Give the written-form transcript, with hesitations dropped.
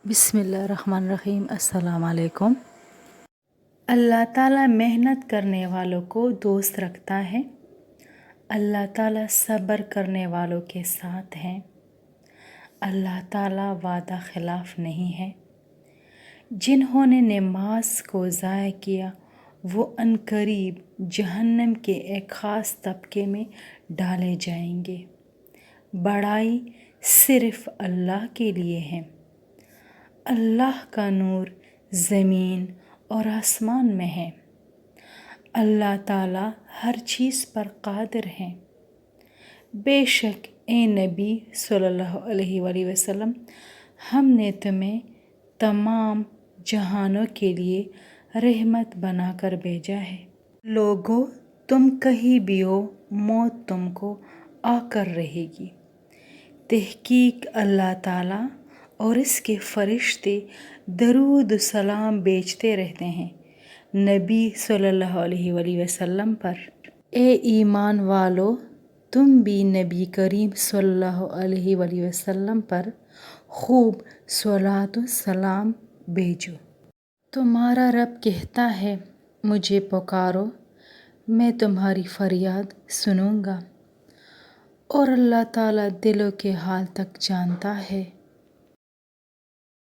بسم اللہ الرحمن الرحیم۔ السلام علیکم۔ اللہ تعالیٰ محنت کرنے والوں کو دوست رکھتا ہے۔ اللہ تعالیٰ صبر کرنے والوں کے ساتھ ہیں۔ اللہ تعالیٰ وعدہ خلاف نہیں ہے۔ جنہوں نے نماز کو ضائع کیا وہ عنقریب جہنم کے ایک خاص طبقے میں ڈالے جائیں گے۔ بڑائی صرف اللہ کے لیے ہے۔ اللہ کا نور زمین اور آسمان میں ہے۔ اللہ تعالیٰ ہر چیز پر قادر ہے۔ بے شک اے نبی صلی اللہ علیہ وآلہ وسلم، ہم نے تمہیں تمام جہانوں کے لیے رحمت بنا کر بھیجا ہے۔ لوگو، تم کہیں بھی ہو، موت تم کو آ کر رہے گی۔ تحقیق اللہ تعالیٰ اور اس کے فرشتے درود و سلام بھیجتے رہتے ہیں نبی صلی اللہ علیہ وآلہ وسلم پر۔ اے ایمان والو، تم بھی نبی کریم صلی اللہ علیہ وآلہ وسلم پر خوب صلوات و سلام بھیجو۔ تمہارا رب کہتا ہے، مجھے پکارو، میں تمہاری فریاد سنوں گا، اور اللہ تعالیٰ دلوں کے حال تک جانتا ہے۔